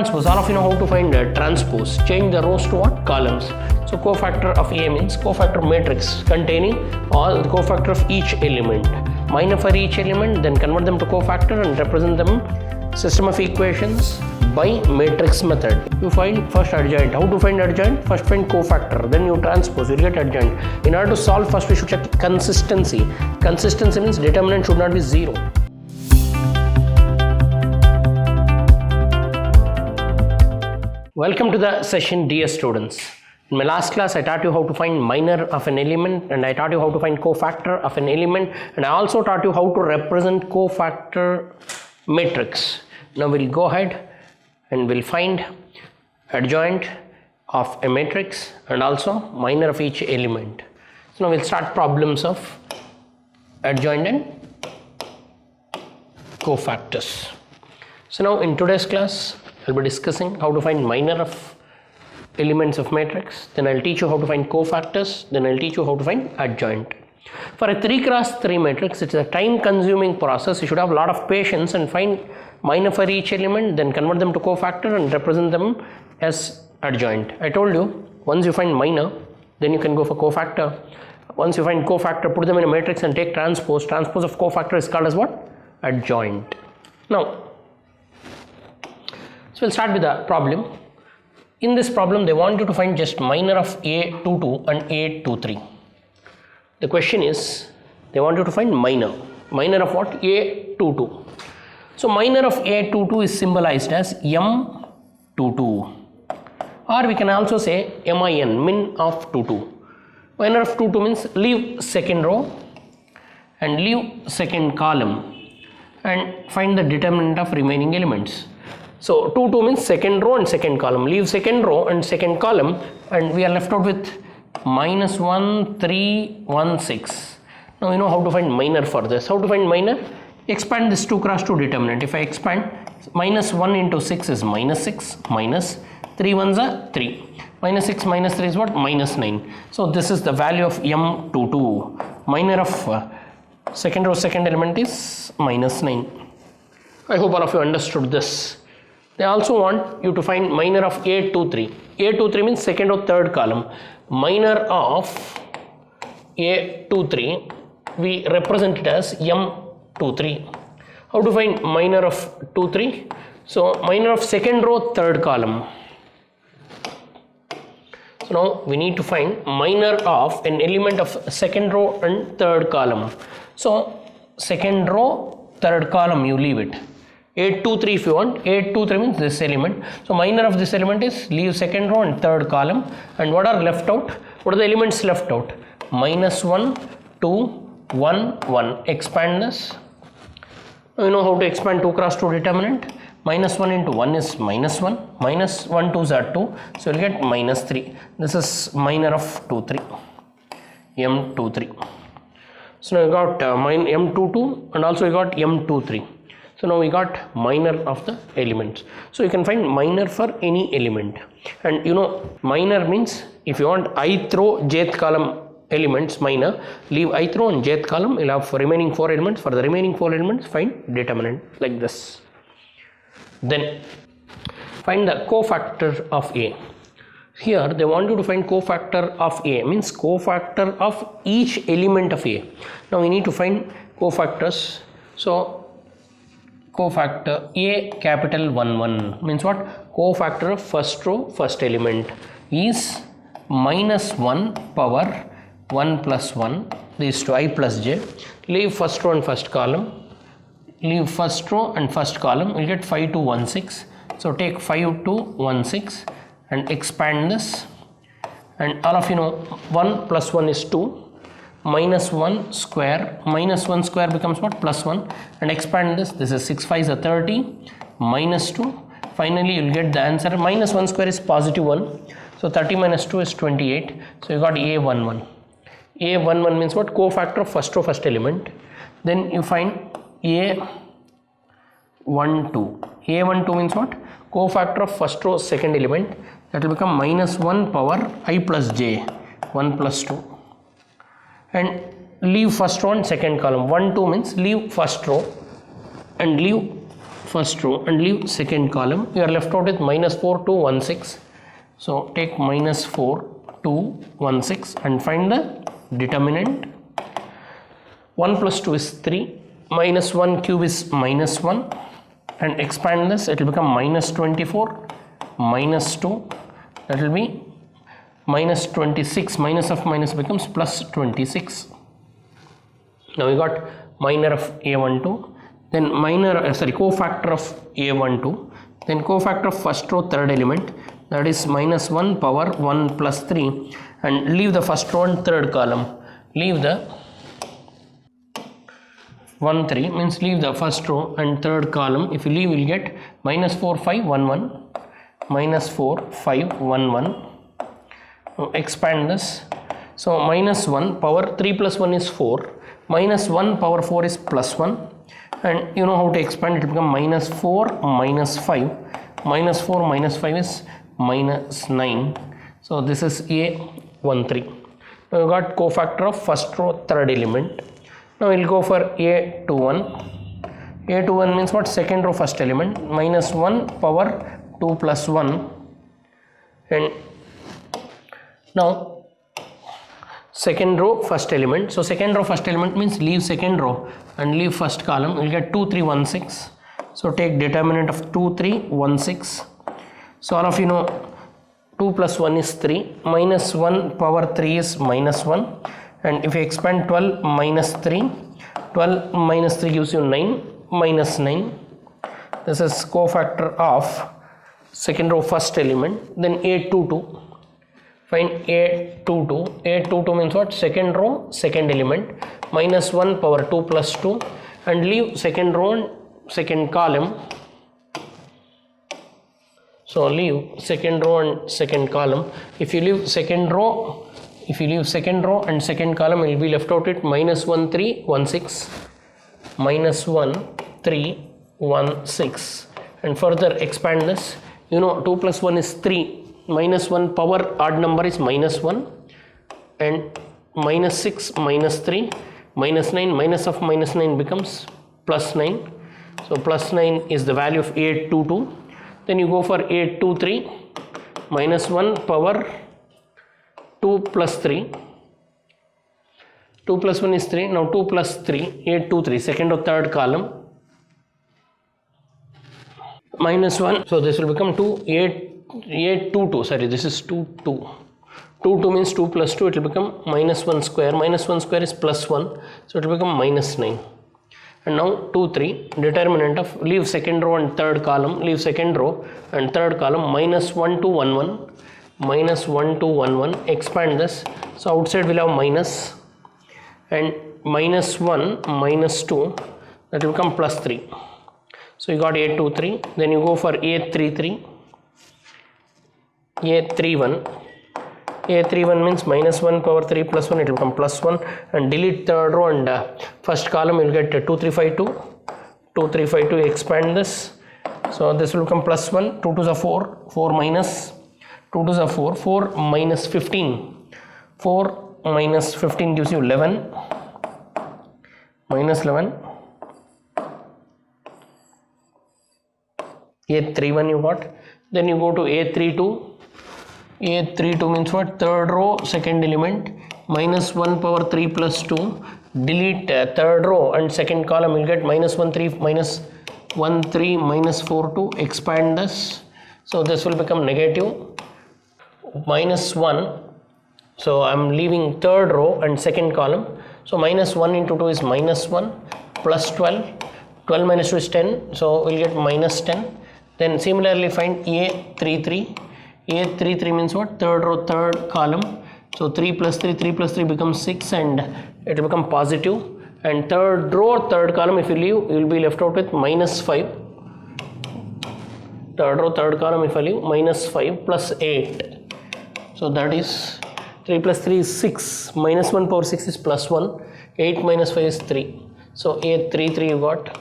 transpose. All of you know how to find transpose. Change the rows to what? Columns. So cofactor of A means cofactor matrix containing all the cofactor of each element. Minor for each element, then convert them to cofactor and represent them system of equations by matrix method. You find first adjoint. How to find adjoint? First find cofactor, then you transpose, you get adjoint. In order to solve, first we should check consistency. Consistency means determinant should not be 0. Welcome to the session, dear students. In my last class, I taught you how to find minor of an element, and I taught you how to find cofactor of an element, and I also taught you how to represent cofactor matrix. Now we'll go ahead and we'll find adjoint of a matrix and also minor of each element. So now we'll start problems of adjoint and cofactors. So now in today's class, I'll be discussing how to find minor of elements of matrix, then I'll teach you how to find cofactors, then I'll teach you how to find adjoint. For a 3x3 matrix, it's a time consuming process. You should have a lot of patience and find minor for each element, then convert them to cofactor and represent them as adjoint. I told you, once you find minor, then you can go for cofactor. Once you find cofactor, put them in a matrix and take transpose. Transpose of cofactor is called as what? Adjoint. Now, so we'll start with the problem. In this problem, they want you to find just minor of A22 and A23. The question is, they want you to find minor. Minor of what? A22. So minor of A22 is symbolized as M22. Or we can also say MIN, min of 22. Minor of 22 means leave second row and leave second column and find the determinant of remaining elements. So 22 means second row and second column. Leave second row and second column and we are left out with minus 1, 3, 1, 6. Now we know how to find minor for this. How to find minor? Expand this 2 cross 2 determinant. If I expand, minus 1 into 6 is minus 6, minus 3 ones are 3. Minus 6 minus 3 is what? Minus 9. So this is the value of M22. Minor of second row second element is minus 9. I hope all of you understood this. They also want you to find minor of A23. A23 means second or third column. Minor of A23, we represent it as M23. How to find minor of 23? So minor of second row third column. So now we need to find minor of an element of second row and third column. So second row third column you leave it. 823 if you want. 823 means this element. So minor of this element is leave second row and third column. And what are left out? What are the elements left out? Minus 1, 2, 1, 1. Expand this. Now you know how to expand 2 cross 2 determinant. Minus 1 into 1 is minus 1. Minus 1 2s are 2. So you'll get minus 3. This is minor of 2, 3. M23. So now you got M22 and also you got M23. So now we got minor of the elements. So you can find minor for any element. And you know, minor means if you want ith row, jth column elements minor, leave ith row and jth column, you'll have for remaining 4 elements. For the remaining 4 elements, find determinant like this. Then find the cofactor of A. Here they want you to find cofactor of A, means cofactor of each element of A. Now we need to find cofactors. So cofactor A capital 1 1 means what? Cofactor of first row first element is minus 1 power 1 plus 1, these two I plus j. Leave first row and first column. Leave first row and first column. You get 5 to 1 6. So take 5 to 1 6 and expand this. And all of you know 1 plus 1 is 2. Minus 1 square, minus 1 square becomes what? Plus 1. And expand this. This is 6 5s are 30, minus 2. Finally you will get the answer. Minus 1 square is positive 1. So 30 minus 2 is 28. So you got A11. A11 means what? Cofactor of first row first element. Then you find A12. A12 means what? Cofactor of first row second element. That will become minus 1 power I plus j, 1 plus 2. And leave first row and second column. 1 2 means leave first row and leave first row and leave second column. You are left out with minus 4, 2, 1, 6. So take minus 4, 2, 1, 6 and find the determinant. 1 plus 2 is 3. Minus 1 cube is minus 1. And expand this, it will become minus 24, minus 2. That will be minus 26. Minus of minus becomes plus 26. Now we got minor of A12. Then cofactor of A12, then cofactor of first row third element, that is minus 1 power 1 plus 3, and leave the first row and third column. Leave the 1 3 means leave the first row and third column. If you leave, you will get minus 4 5 1 1, minus 4 5 1 1. Now expand this. So minus 1 power 3 plus 1 is 4, minus 1 power 4 is plus 1. And you know how to expand it, become minus 4 minus 5. Minus 4 minus 5 is minus 9. So this is A13. Now we got cofactor of first row third element. Now we'll go for A21. A21 means what? Second row first element. Minus 1 power 2 plus 1. And now second row first element. So second row first element means leave second row and leave first column. We'll get 2 3 1 6. So take determinant of 2 3 1 6. So all of you know 2 plus 1 is 3, minus 1 power 3 is minus 1, and if you expand 12 minus 3, 12 minus 3 gives you 9, minus 9. This is cofactor of second row first element. Then A22. Find A22. A22 means what? Second row second element, minus 1 power 2 plus 2, and leave second row and second column. So leave second row and second column. If you leave second row and second column, you will be left out with minus 1 3 1 6, minus 1 3 1 6. And further expand this. You know 2 plus 1 is 3. Minus 1 power odd number is minus 1, and minus 6 minus 3 minus 9, minus of minus 9 becomes plus 9. So plus 9 is the value of A22. Then you go for A23, minus 1 power 2 plus 3. 2 plus 1 is 3. Now 2 plus 3, A23, second or third column, minus 1. So this will become 2, A22, sorry, this is 2 2. 2 2 means 2 plus 2, it will become minus 1 square. Minus 1 square is plus 1, so it will become minus 9. And now 2 3, determinant of leave second row and third column, leave second row and third column, minus 1 2 1 1, minus 1 2 1 1. Expand this. So outside we'll have minus, and minus 1 minus 2, that will become plus 3. So you got A23. Then you go for A33. A31. A31 means minus 1 power 3 plus 1, it will become plus 1, and delete third row and first column, you will get 2 3 5 2. 2 3 5 2, expand this. So this will become plus 1, 2 2s are 4, 4 minus 2 2s are 4, 4 minus 15. 4 minus 15 gives you 11, minus 11. A31 you got. Then you go to A32. A32 means what? Third row second element, minus 1 power 3 plus 2, delete third row and second column, you'll get minus 1 3 minus 1 3 minus 4 2. Expand this. So this will become negative minus 1. So I'm leaving third row and second column. So minus 1 into 2 is minus 1, plus 12. 12 minus 2 is 10. So we'll get minus 10. Then similarly find A33. A33 means what? Third row third column. So 3 plus 3 becomes 6, and it will become positive. And third row third column, if you leave, you will be left out with minus 5. Third row third column, if I leave, minus 5 plus 8. So that is 3 plus 3 is 6. Minus 1 power 6 is plus 1. 8 minus 5 is 3. So A33 you got.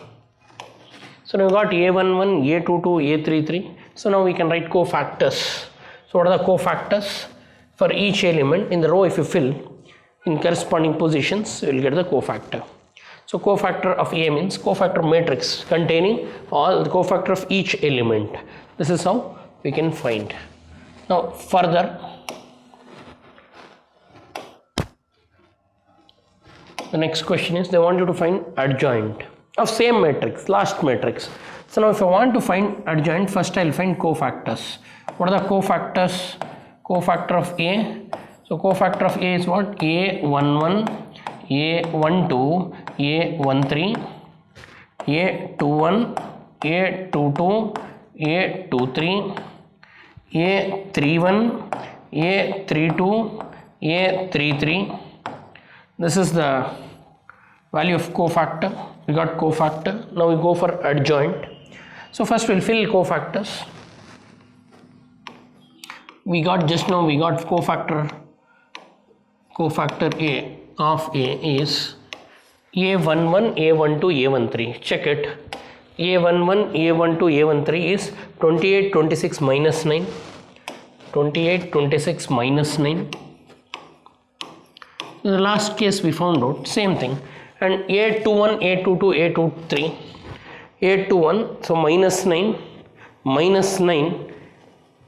So now you got A11, A22, A33. So now we can write cofactors. So what are the cofactors? For each element in the row, if you fill in corresponding positions, you will get the cofactor. So cofactor of A means cofactor matrix containing all the cofactor of each element. This is how we can find. Now further, the next question is they want you to find adjoint of same matrix, last matrix. So now if I want to find adjoint, first I will find cofactors. What are the cofactors? Cofactor of A. So cofactor of A is what? A11, A12, A13, A21, A22, A23, A31, A32, A33. This is the value of cofactor. We got cofactor. Now we go for adjoint. So first we'll fill cofactors. We got just now, we got cofactor A of A is A11, A12, A13. Check it. A11, A12, A13 is 28, 26 minus 9. 28, 26 minus 9. In the last case we found out same thing. And A21, A22, A23. A21, so minus 9, minus 9,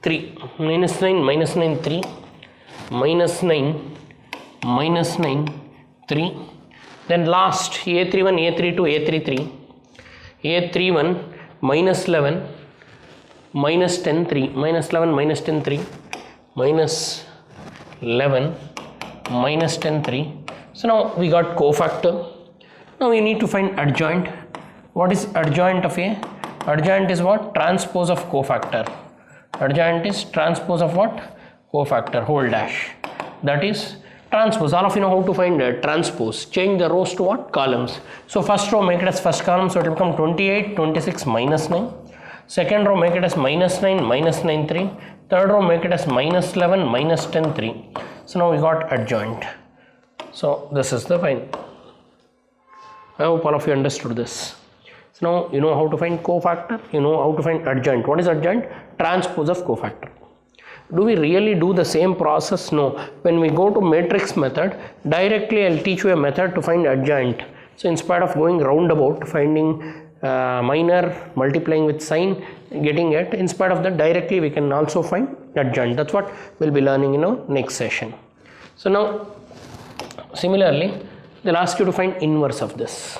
3. Minus 9, minus 9, 3. Minus 9, minus 9, 3. Then last A31, A32, A33. A31 minus 11, minus 10, 3. Minus 11, minus 10, 3. Minus 11, minus 10, 3. So now we got cofactor. Now we need to find adjoint. What is adjoint of A? Adjoint is what? Transpose of cofactor. Adjoint is transpose of what? Cofactor, whole dash. That is transpose. All of you know how to find transpose. Change the rows to what? Columns. So first row make it as first column, so it will become 28, 26 minus 9. Second row make it as minus 9, minus 9, 3. Third row make it as minus 11, minus 10, 3. So now we got adjoint. So this is the find. I hope all of you understood this. So now you know how to find cofactor, you know how to find adjoint. What is adjoint? Transpose of cofactor. Do we really do the same process? No. When we go to matrix method, directly I'll teach you a method to find adjoint. So instead of going roundabout, finding minor, multiplying with sign, getting it, instead of that directly we can also find adjoint. That's what we'll be learning in our next session. So now similarly they'll ask you to find inverse of this.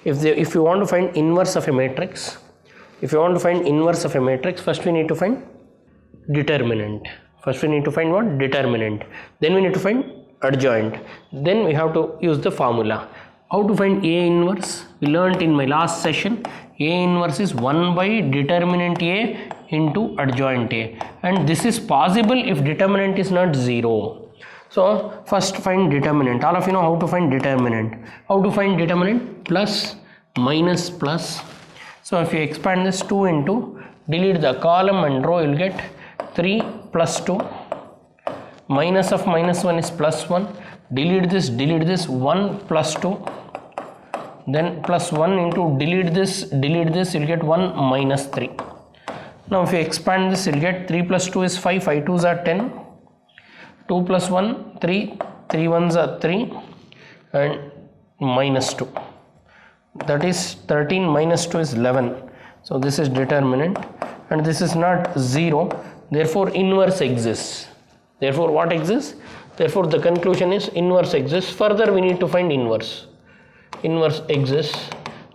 If you want to find inverse of a matrix, first we need to find determinant. First we need to find what? Determinant. Then we need to find adjoint. Then we have to use the formula. How to find A inverse? We learnt in my last session. A inverse is 1 by determinant A into adjoint A. And this is possible if determinant is not 0. So first find determinant. All of you know how to find determinant. How to find determinant? Plus, minus, plus. So if you expand this 2 into, delete the column and row, you will get 3 plus 2. Minus of minus 1 is plus 1. Delete this 1 plus 2. Then plus 1 into delete this, you will get 1 minus 3. Now if you expand this, you will get 3 plus 2 is 5, 5 2s are 10. 2 plus 1, 3, 3 1s are 3 and minus 2. That is 13 minus 2 is 11. So this is determinant and this is not 0. Therefore inverse exists. Therefore what exists? Therefore the conclusion is inverse exists. Further we need to find inverse. Inverse exists.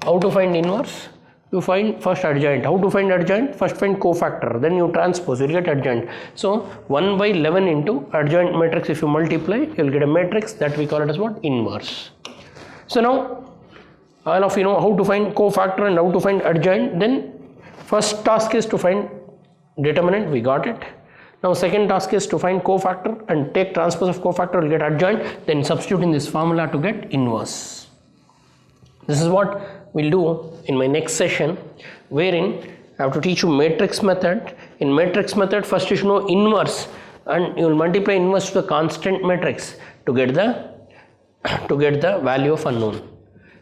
How to find inverse? You find first adjoint. How to find adjoint? First find cofactor, then you transpose, you will get adjoint. So 1 by 11 into adjoint matrix, if you multiply, you will get a matrix that we call it as what? Inverse. So now all of you know how to find cofactor and how to find adjoint. Then first task is to find determinant, we got it. Now second task is to find cofactor and take transpose of cofactor, will get adjoint, then substitute in this formula to get inverse. This is what we'll do in my next session, wherein I have to teach you matrix method. In matrix method, first you should know inverse and you will multiply inverse to the constant matrix to get the value of unknown.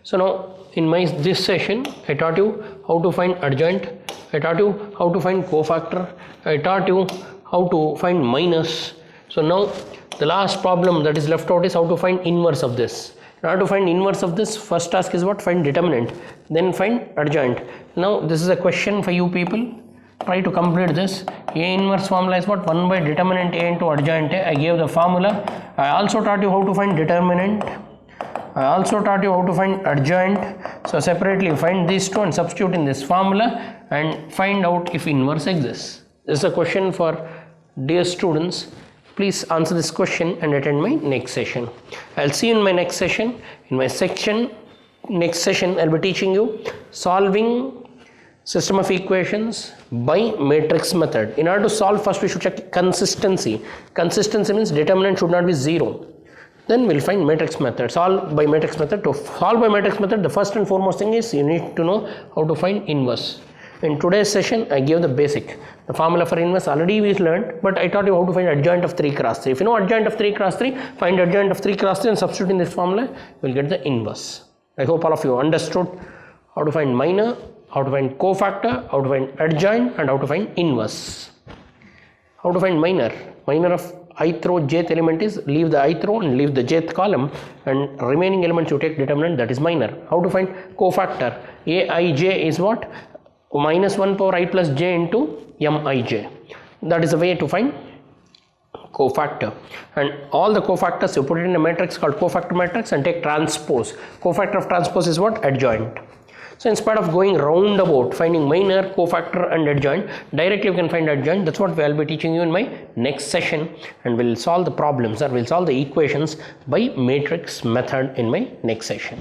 So now in this session I taught you how to find adjoint, I taught you how to find cofactor, I taught you how to find minus. So now the last problem that is left out is how to find inverse of this. In order to find inverse of this, first task is what? Find determinant, then find adjoint. Now this is a question for you people. Try to complete this. A inverse formula is what? 1 by determinant A into adjoint A. I gave the formula. I also taught you how to find determinant. I also taught you how to find adjoint. So separately find these two and substitute in this formula and find out if inverse exists. This is a question for dear students. Please answer this question and attend my next session. I'll see you in my next session. In my next session I'll be teaching you solving system of equations by matrix method. In order to solve, first we should check consistency. Consistency means determinant should not be 0. Then we'll find matrix method. Solve by matrix method. To solve by matrix method, the first and foremost thing is you need to know how to find inverse. In today's session, I gave the basic. The formula for inverse already we learned, but I taught you how to find adjoint of 3 cross 3. If you know adjoint of 3 cross 3, find adjoint of 3 cross 3 and substitute in this formula, you will get the inverse. I hope all of you understood how to find minor, how to find cofactor, how to find adjoint, and how to find inverse. How to find minor? Minor of ith row jth element is leave the ith row and leave the jth column, and remaining elements you take determinant, that is minor. How to find cofactor? Aij is what? Minus 1 power I plus j into mij. That is the way to find cofactor. And all the cofactors you put it in a matrix called cofactor matrix and take transpose. Cofactor of transpose is what? Adjoint. So instead of going roundabout finding minor, cofactor and adjoint, directly you can find adjoint. That's what I'll be teaching you in my next session, and we'll solve the problems or we'll solve the equations by matrix method in my next session.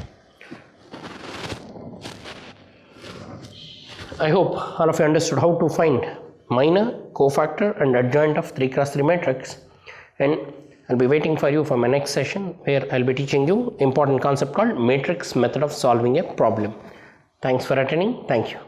I hope all of you understood how to find minor, cofactor and adjoint of 3 cross 3 matrix, and I'll be waiting for you for my next session where I'll be teaching you important concept called matrix method of solving a problem. Thanks for attending. Thank you.